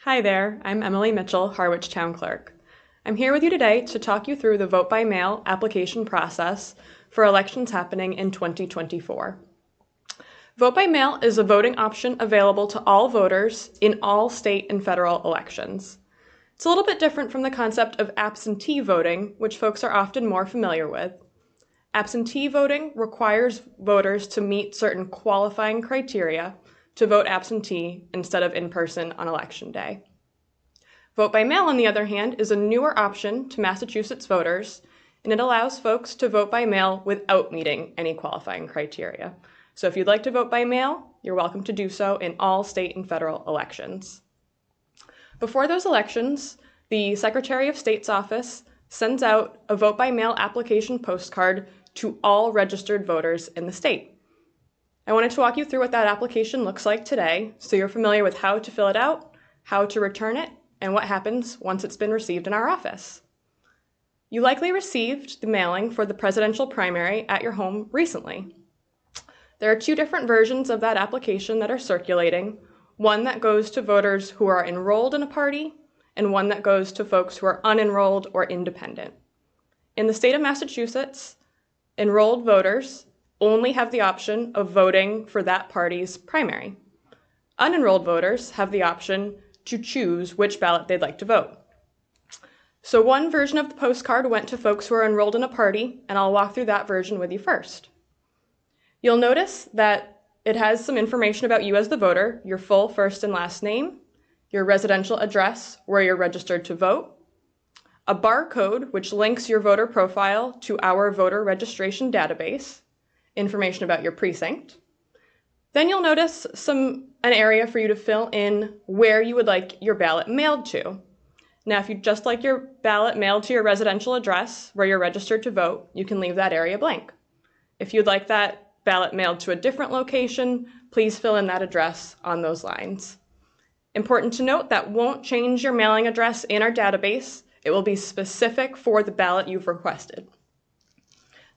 Hi there, I'm Emily Mitchell, Harwich Town Clerk. I'm here with you today to talk you through the vote by mail application process for elections happening in 2024. Vote by mail is a voting option available to all voters in all state and federal elections. It's a little bit different from the concept of absentee voting, which folks are often more familiar with. Absentee voting requires voters to meet certain qualifying criteria to vote absentee instead of in person on election day. Vote by mail, on the other hand, is a newer option to Massachusetts voters, and it allows folks to vote by mail without meeting any qualifying criteria. So if you'd like to vote by mail, you're welcome to do so in all state and federal elections. Before those elections, the Secretary of State's office sends out a vote by mail application postcard to all registered voters in the state. I wanted to walk you through what that application looks like today, so you're familiar with how to fill it out, how to return it, and what happens once it's been received in our office. You likely received the mailing for the presidential primary at your home recently. There are two different versions of that application that are circulating, one that goes to voters who are enrolled in a party, and one that goes to folks who are unenrolled or independent. In the state of Massachusetts, enrolled voters only have the option of voting for that party's primary. Unenrolled voters have the option to choose which ballot they'd like to vote. So one version of the postcard went to folks who are enrolled in a party, and I'll walk through that version with you first. You'll notice that it has some information about you as the voter, your full first and last name, your residential address where you're registered to vote, a barcode which links your voter profile to our voter registration database, information about your precinct. Then you'll notice an area for you to fill in where you would like your ballot mailed to. Now, if you'd just like your ballot mailed to your residential address where you're registered to vote, you can leave that area blank. If you'd like that ballot mailed to a different location, please fill in that address on those lines. Important to note, that won't change your mailing address in our database. It will be specific for the ballot you've requested.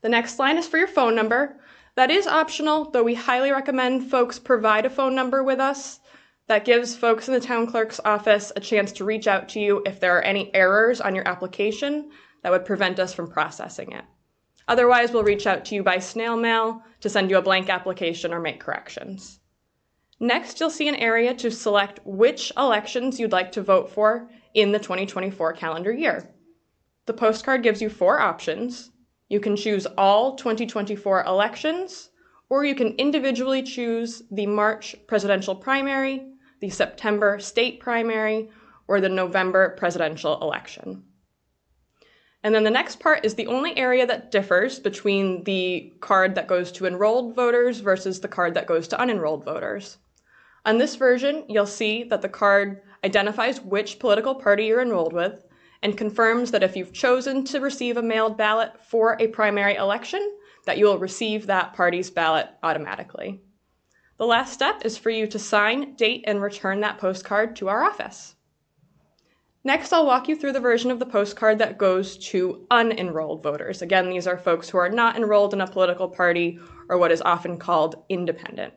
The next line is for your phone number. That is optional, though we highly recommend folks provide a phone number with us. That gives folks in the town clerk's office a chance to reach out to you if there are any errors on your application that would prevent us from processing it. Otherwise, we'll reach out to you by snail mail to send you a blank application or make corrections. Next, you'll see an area to select which elections you'd like to vote for in the 2024 calendar year. The postcard gives you 4 options. You can choose all 2024 elections, or you can individually choose the March presidential primary, the September state primary, or the November presidential election. And then the next part is the only area that differs between the card that goes to enrolled voters versus the card that goes to unenrolled voters. On this version, you'll see that the card identifies which political party you're enrolled with and confirms that if you've chosen to receive a mailed ballot for a primary election, that you will receive that party's ballot automatically. The last step is for you to sign, date, and return that postcard to our office. Next, I'll walk you through the version of the postcard that goes to unenrolled voters. Again, these are folks who are not enrolled in a political party or what is often called independent.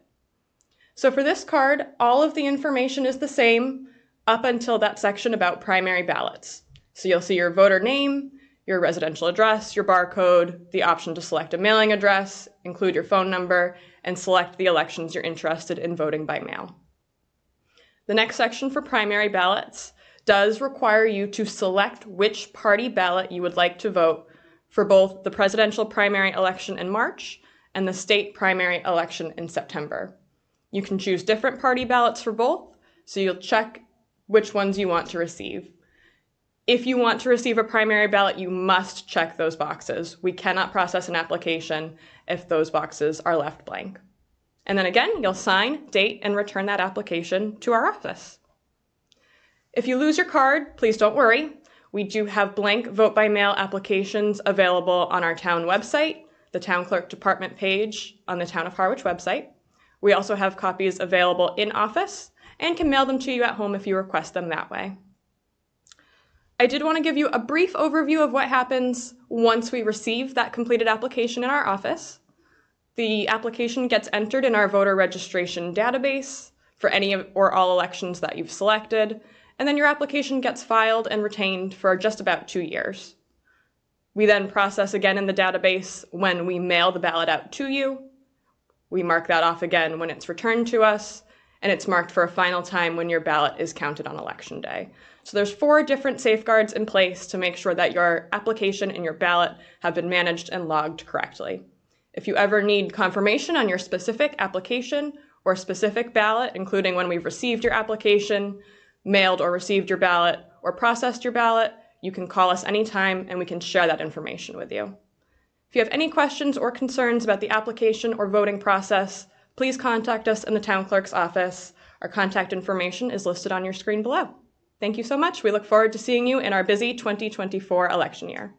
So for this card, all of the information is the same up until that section about primary ballots. So you'll see your voter name, your residential address, your barcode, the option to select a mailing address, include your phone number, and select the elections you're interested in voting by mail. The next section for primary ballots does require you to select which party ballot you would like to vote for both the presidential primary election in March and the state primary election in September. You can choose different party ballots for both, so you'll check which ones you want to receive. If you want to receive a primary ballot, you must check those boxes. We cannot process an application if those boxes are left blank. And then again, you'll sign, date, and return that application to our office. If you lose your card, please don't worry. We do have blank vote by mail applications available on our town website, the town clerk department page on the Town of Harwich website. We also have copies available in office and can mail them to you at home if you request them that way. I did want to give you a brief overview of what happens once we receive that completed application in our office. The application gets entered in our voter registration database for any or all elections that you've selected, and then your application gets filed and retained for just about 2 years. We then process again in the database when we mail the ballot out to you. We mark that off again when it's returned to us, and it's marked for a final time when your ballot is counted on Election Day. So there's 4 different safeguards in place to make sure that your application and your ballot have been managed and logged correctly. If you ever need confirmation on your specific application or specific ballot, including when we've received your application, mailed or received your ballot, or processed your ballot, you can call us anytime and we can share that information with you. If you have any questions or concerns about the application or voting process, please contact us in the town clerk's office. Our contact information is listed on your screen below. Thank you so much. We look forward to seeing you in our busy 2024 election year.